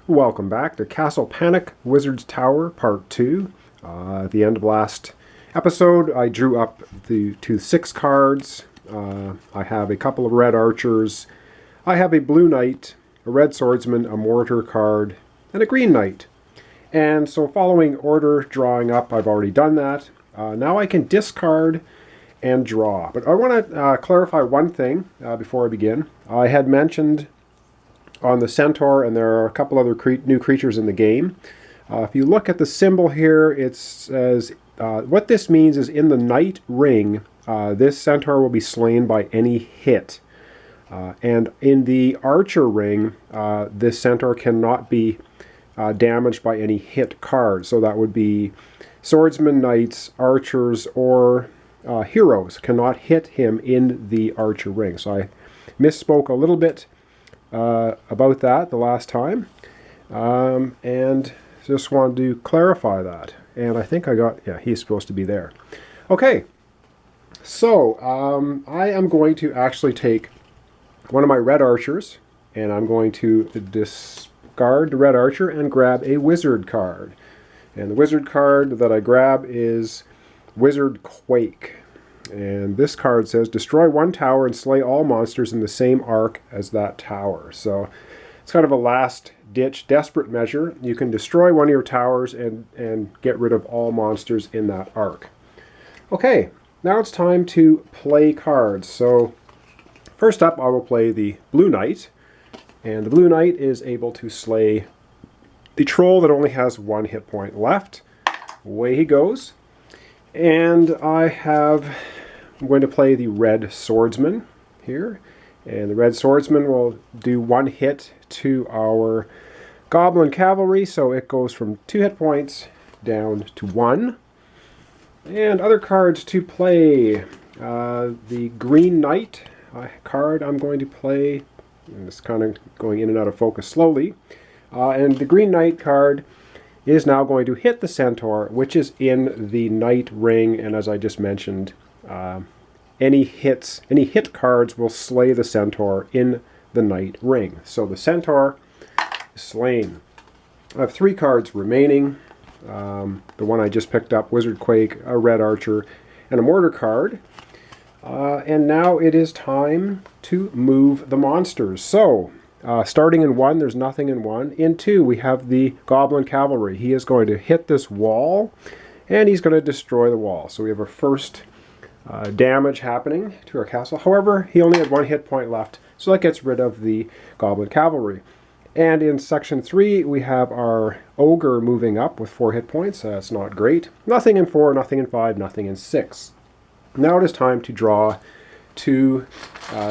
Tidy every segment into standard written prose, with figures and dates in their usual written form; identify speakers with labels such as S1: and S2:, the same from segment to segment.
S1: Welcome back to Castle Panic Wizard's Tower Part 2. At the end of last episode, I drew up the 6 cards. I have a couple of red archers. I have a blue knight, a red swordsman, a mortar card, and a green knight. And so following order drawing up, I've already done that. Now I can discard and draw. But I want to clarify one thing before I begin. I had mentioned on the centaur, and there are a couple other new creatures in the game. If you look at the symbol here, it says what this means is in the knight ring, this centaur will be slain by any hit. And in the archer ring, this centaur cannot be damaged by any hit card. So that would be swordsmen, knights, archers, or heroes cannot hit him in the archer ring. So I misspoke a little bit about that the last time, and just wanted to clarify that. And I think I got, yeah, he's supposed to be there. Okay, so I am going to actually take one of my red archers, and I'm going to discard the red archer and grab a wizard card. And the wizard card that I grab is Wizard Quake. And this card says, destroy one tower and slay all monsters in the same arc as that tower. So it's kind of a last-ditch, desperate measure. You can destroy one of your towers and get rid of all monsters in that arc. Okay, now it's time to play cards. So first up, I will play the Blue Knight. And the Blue Knight is able to slay the troll that only has 1 hit point left. Away he goes. And I'm going to play the red swordsman here. And the red swordsman will do 1 hit to our goblin cavalry. So it goes from 2 hit points down to 1. And other cards to play. The green knight card I'm going to play. And it's kind of going in and out of focus slowly. And the green knight card is now going to hit the centaur, which is in the knight ring, and as I just mentioned, any hit cards will slay the centaur in the knight ring. So the centaur is slain. I have 3 cards remaining. The one I just picked up, Wizard Quake, a red archer, and a mortar card. And now it is time to move the monsters. So starting in 1, there's nothing in 1. In 2, we have the goblin cavalry. He is going to hit this wall, and he's going to destroy the wall. So we have our first damage happening to our castle. However, he only had 1 hit point left, so that gets rid of the goblin cavalry. And in section 3, we have our ogre moving up with 4 hit points. That's not great. Nothing in 4, nothing in 5, nothing in 6. Now it is time to draw 2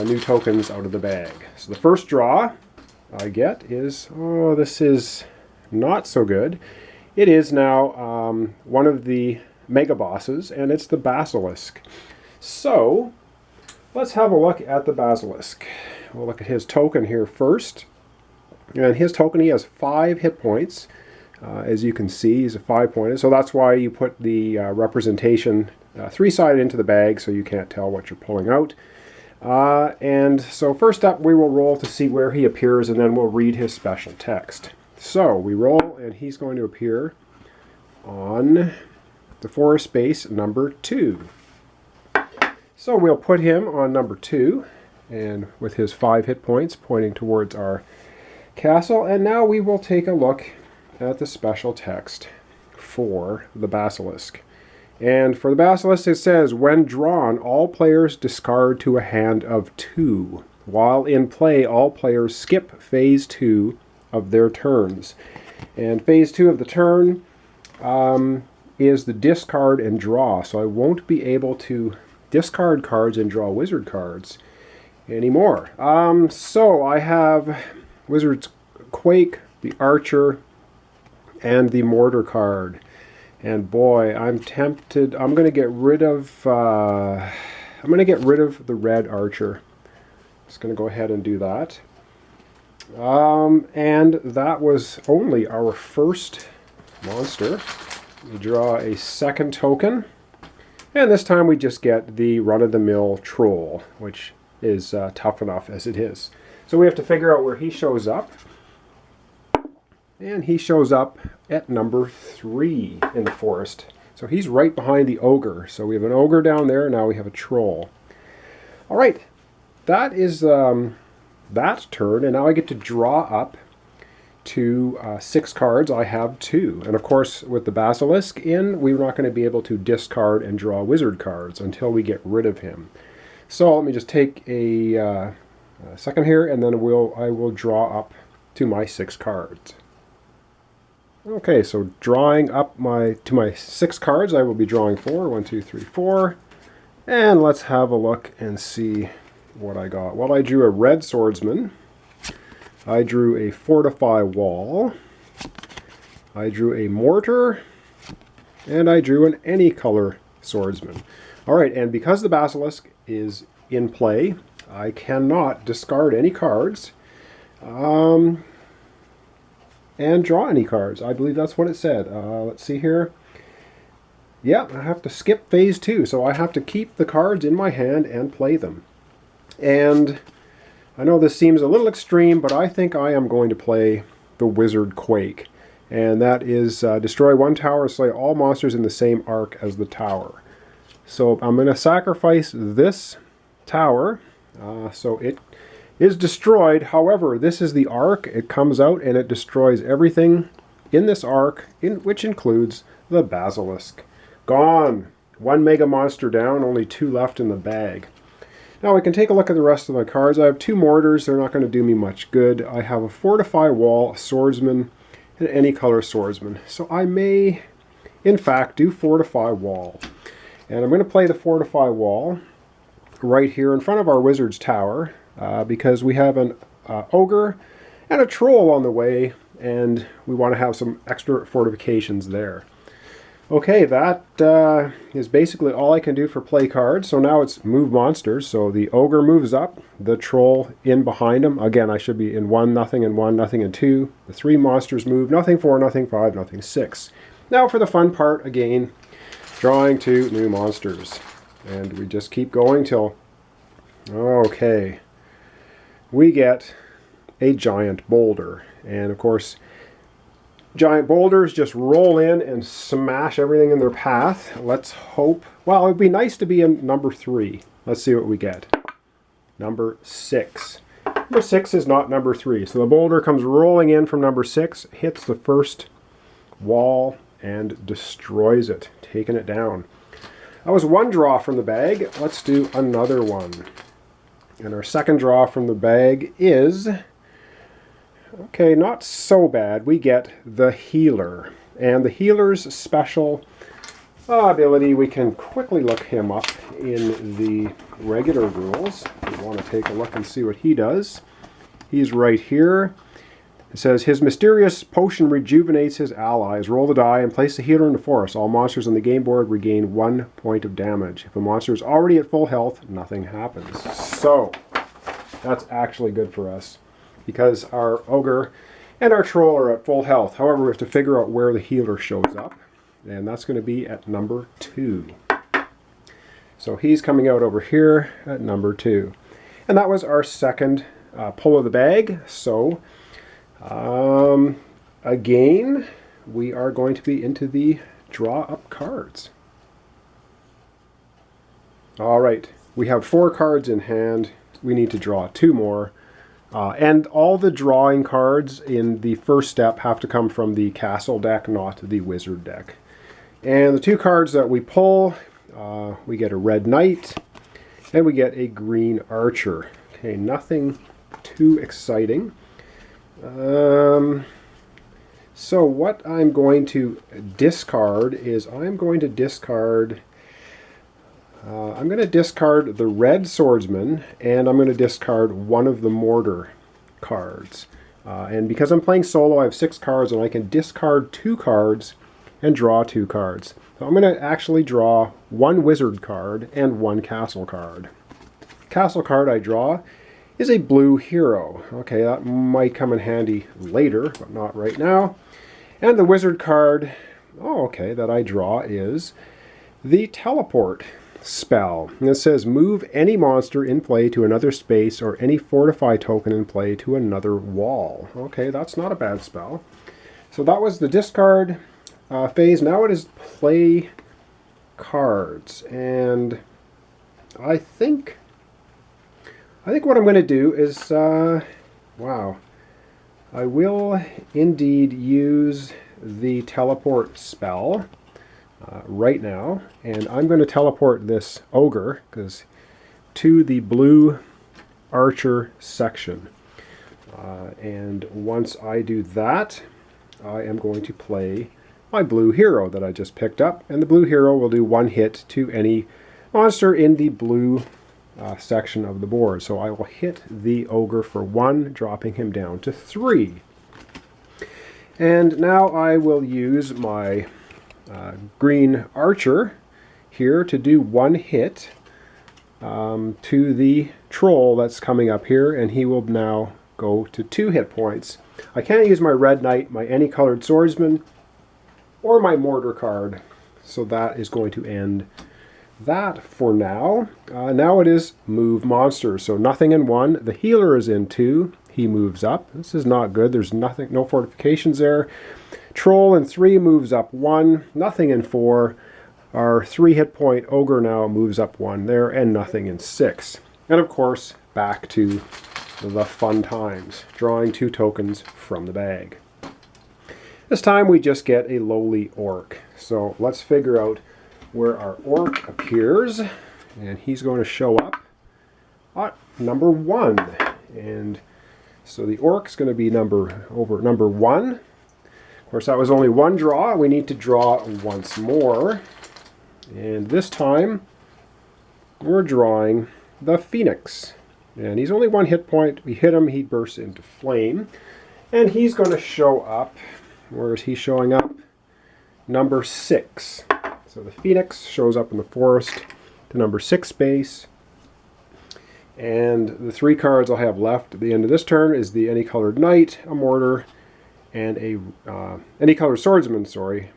S1: new tokens out of the bag. So the first draw I get is, oh, this is not so good. It is now one of the mega bosses, and it's the Basilisk. So let's have a look at the Basilisk. We'll look at his token here first. And his token, he has 5 hit points. As you can see, he's a 5-pointed. So that's why you put the representation 3-sided into the bag so you can't tell what you're pulling out. And so first up, we will roll to see where he appears, and then we'll read his special text. So we roll, and he's going to appear on the forest base number 2. So we'll put him on number 2, and with his 5 hit points pointing towards our castle. And now we will take a look at the special text for the Basilisk. And for the Basilisk, it says, when drawn, all players discard to a hand of 2. While in play, all players skip phase 2 of their turns. And phase 2 of the turn is the discard and draw. So I won't be able to discard cards and draw wizard cards anymore. So I have Wizard's Quake, the Archer, and the Mortar card. And boy, I'm tempted. I'm going to get rid of the red archer. Just going to go ahead and do that. And that was only our first monster. We draw a second token, and this time we just get the run-of-the-mill troll, which is tough enough as it is. So we have to figure out where he shows up. And he shows up at number 3 in the forest. So he's right behind the ogre. So we have an ogre down there, now we have a troll. All right, that is that turn, and now I get to draw up to 6 cards. I have 2. And of course, with the Basilisk in, we're not going to be able to discard and draw wizard cards until we get rid of him. So let me just take a second here, and then I will draw up to my 6 cards. Okay, so drawing up to my 6 cards, I will be drawing 4. 1, 2, 3, 4. And let's have a look and see what I got. Well, I drew a red swordsman. I drew a fortify wall. I drew a mortar. And I drew an any color swordsman. All right, and because the Basilisk is in play, I cannot discard any cards. And draw any cards. I believe that's what it said. Let's see here. Yeah, I have to skip phase 2, so I have to keep the cards in my hand and play them. And I know this seems a little extreme, but I think I am going to play the Wizard Quake. And that is destroy 1 tower, slay all monsters in the same arc as the tower. So I'm going to sacrifice this tower, so it is destroyed. However, this is the arc. It comes out and it destroys everything in this arc, which includes the Basilisk. Gone. 1 mega monster down, only 2 left in the bag. Now we can take a look at the rest of my cards. I have 2 mortars. They're not going to do me much good. I have a fortify wall, a swordsman, and any color swordsman. So I may, in fact, do fortify wall. And I'm going to play the fortify wall right here in front of our wizard's tower. Because we have an ogre and a troll on the way, and we want to have some extra fortifications there. Okay, that is basically all I can do for play cards. So now it's move monsters. So the ogre moves up, the troll in behind him. Again, I should be in 1, nothing, and 1, nothing, and 2. The 3 monsters move, nothing 4, nothing 5, nothing 6. Now for the fun part, again, drawing 2 new monsters. And we just keep going till, okay, we get a giant boulder. And of course, giant boulders just roll in and smash everything in their path. Let's hope, well, it would be nice to be in number 3. Let's see what we get. Number 6. Number 6 is not number 3. So the boulder comes rolling in from number 6, hits the first wall and destroys it, taking it down. That was 1 draw from the bag. Let's do another one. And our second draw from the bag is, okay, not so bad. We get the healer. And the healer's special ability, we can quickly look him up in the regular rules. We want to take a look and see what he does. He's right here. It says, his mysterious potion rejuvenates his allies. Roll the die and place the healer in the forest. All monsters on the game board regain 1 point of damage. If a monster is already at full health, nothing happens. So, that's actually good for us, because our ogre and our troll are at full health. However, we have to figure out where the healer shows up, and that's going to be at number 2. So he's coming out over here at number 2. And that was our second pull of the bag. So, again, we are going to be into the draw up cards. All right, we have 4 cards in hand. We need to draw 2 more. And all the drawing cards in the first step have to come from the castle deck, not the wizard deck. And the 2 cards that we pull, we get a red knight and we get a green archer. Okay, nothing too exciting. So what I'm going to discard is I'm going to discard the red swordsman, and I'm going to discard 1 of the mortar cards. And because I'm playing solo, I have 6 cards, and I can discard 2 cards and draw 2 cards. So I'm going to actually draw 1 wizard card and 1 castle card. Castle card I draw is a blue hero. Okay, that might come in handy later, but not right now. And the wizard card, that I draw is the teleport spell. And it says move any monster in play to another space or any fortify token in play to another wall. Okay, that's not a bad spell. So that was the discard phase. Now it is play cards, and I think what I'm going to do is, wow, I will indeed use the teleport spell right now, and I'm going to teleport this ogre to the blue archer section. And once I do that, I am going to play my blue hero that I just picked up, and the blue hero will do one hit to any monster in the blue section of the board. So I will hit the ogre for 1, dropping him down to 3. And now I will use my green archer here to do 1 hit to the troll that's coming up here, and he will now go to 2 hit points. I can't use my red knight, my any colored swordsman, or my mortar card, so that is going to end that for now. Now it is move monsters, so nothing in 1. The healer is in 2. He moves up. This is not good. There's nothing, no fortifications there. Troll in 3 moves up 1. Nothing in 4. Our 3 hit point ogre now moves up 1 there, and nothing in 6. And of course, back to the fun times, drawing 2 tokens from the bag. This time we just get a lowly orc. So let's figure out where our orc appears, and he's going to show up at number 1. And so the orc's going to be number 1. Of course, that was only 1 draw. We need to draw once more, and this time we're drawing the Phoenix. And he's only 1 hit point. We hit him, he bursts into flame, and he's going to show up. Where is he showing up? Number 6. So the Phoenix shows up in the forest to number 6 space. And the 3 cards I'll have left at the end of this turn is the any colored knight, a mortar, and a any colored swordsman,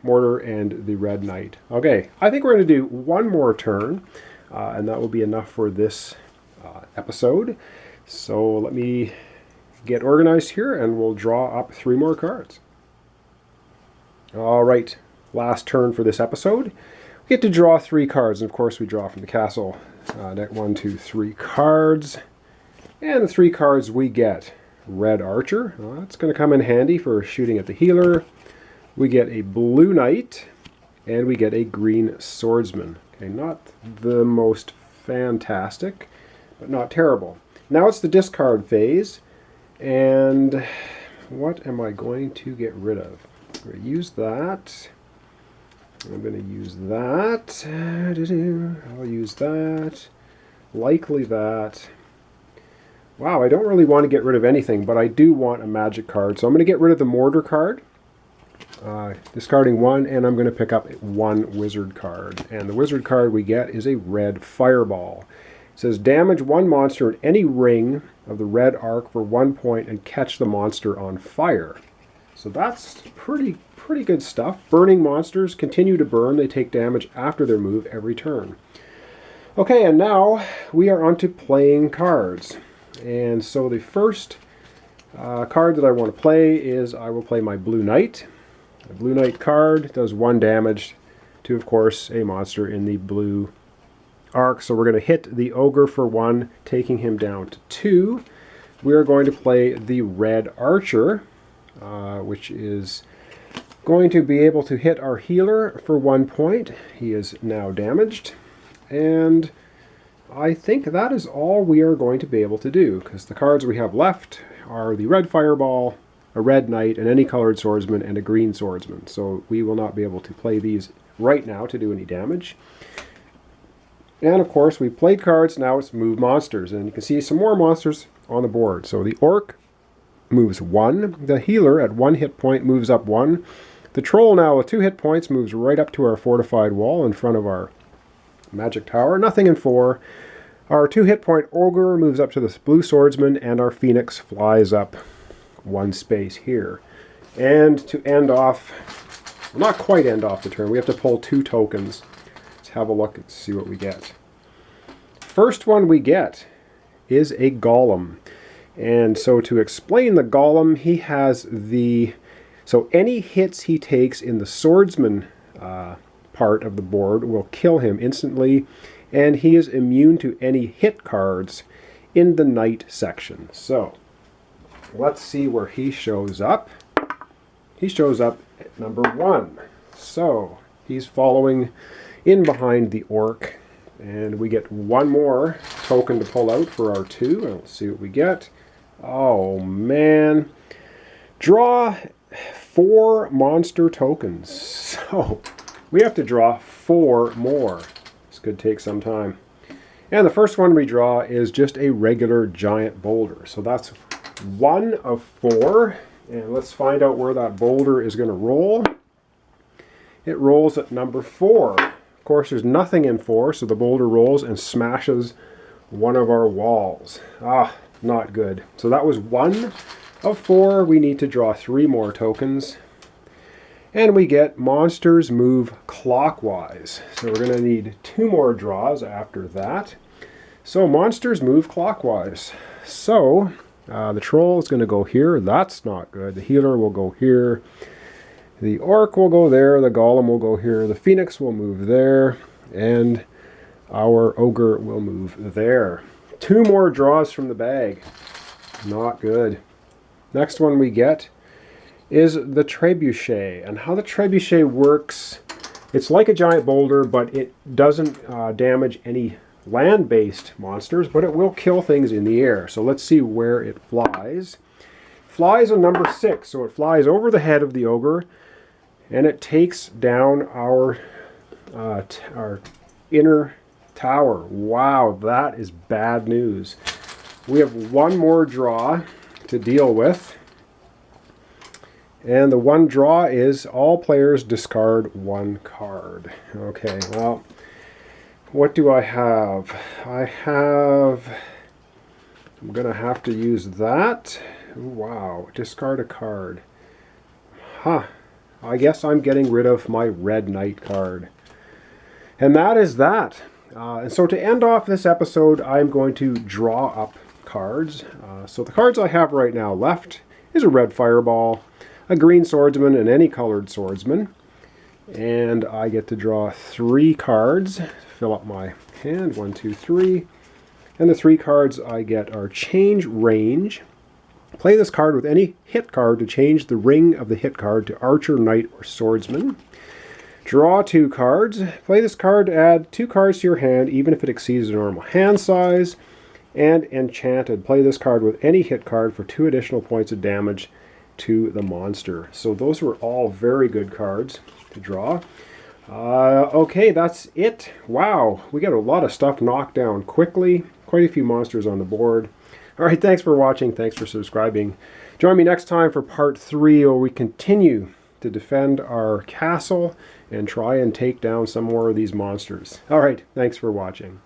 S1: mortar, and the red knight. Okay, I think we're going to do 1 more turn, and that will be enough for this episode. So let me get organized here, and we'll draw up 3 more cards. All right, last turn for this episode. We get to draw 3 cards, and of course we draw from the castle. Deck 1, 2, 3 cards, and the 3 cards we get: red archer. That's going to come in handy for shooting at the healer. We get a blue knight, and we get a green swordsman. Okay, not the most fantastic, but not terrible. Now it's the discard phase, and what am I going to get rid of? I'm going to use that. I'm going to use that. I'll use that. Likely that. Wow, I don't really want to get rid of anything, but I do want a magic card. So I'm going to get rid of the mortar card, discarding 1, and I'm going to pick up 1 wizard card. And the wizard card we get is a red fireball. It says damage 1 monster in any ring of the red arc for 1 point and catch the monster on fire. So that's pretty good stuff. Burning monsters continue to burn. They take damage after their move every turn. Okay, and now we are on to playing cards. And so the first card that I want to play is I will play my blue knight. The blue knight card does 1 damage to, of course, a monster in the blue arc. So we're going to hit the ogre for 1, taking him down to 2. We are going to play the red archer, which is going to be able to hit our healer for 1 point. He is now damaged. And I think that is all we are going to be able to do, because the cards we have left are the red fireball, a red knight, an any colored swordsman, and a green swordsman. So we will not be able to play these right now to do any damage. And of course we played cards, now it's move monsters. And you can see some more monsters on the board. So the orc moves 1. The healer at 1 hit point moves up 1. The troll now with 2 hit points moves right up to our fortified wall in front of our magic tower. Nothing in 4. Our 2 hit point ogre moves up to the blue swordsman, and our phoenix flies up 1 space here. And to end off, well, not quite end off the turn, we have to pull 2 tokens. Let's have a look and see what we get. First one we get is a golem. And so to explain the golem, he has the So any hits he takes in the swordsman part of the board will kill him instantly, and he is immune to any hit cards in the knight section. So let's see where he shows up. He shows up at number 1. So he's following in behind the orc, and we get one more token to pull out for our 2. And let's see what we get. Oh man. Draw 4 monster tokens. So we have to draw 4 more. This could take some time. And the first one we draw is just a regular giant boulder. So that's 1 of 4. And let's find out where that boulder is going to roll. It rolls at number 4. Of course, there's nothing in 4, so the boulder rolls and smashes one of our walls. Not good. So that was 1 of 4. We need to draw 3 more tokens. And we get monsters move clockwise. So we're going to need 2 more draws after that. So monsters move clockwise. So the troll is going to go here. That's not good. The healer will go here. The orc will go there. The golem will go here. The phoenix will move there. And our ogre will move there. 2 more draws from the bag. Not good. Next one we get is the trebuchet. And how the trebuchet works, it's like a giant boulder, but it doesn't damage any land-based monsters, but it will kill things in the air. So let's see where it flies. Flies on number 6, so it flies over the head of the ogre, and it takes down our inner tower. Wow, that is bad news. We have 1 more draw to deal with. And the 1 draw is all players discard 1 card. Okay, well, what do I have? I'm going to have to use that. Wow, discard a card. I guess I'm getting rid of my red knight card. And that is that. And so to end off this episode, I'm going to draw up cards. So the cards I have right now left is a red fireball, a green swordsman, and any colored swordsman. And I get to draw 3 cards, fill up my hand, 1, 2, 3. And the 3 cards I get are change range. Play this card with any hit card to change the ring of the hit card to archer, knight, or swordsman. Draw 2 cards. Play this card to add 2 cards to your hand, even if it exceeds the normal hand size. And enchanted. Play this card with any hit card for 2 additional points of damage to the monster. So those were all very good cards to draw. Okay, that's it. Wow, we got a lot of stuff knocked down quickly. Quite a few monsters on the board. All right, thanks for watching. Thanks for subscribing. Join me next time for part 3, where we continue to defend our castle and try and take down some more of these monsters. All right, thanks for watching.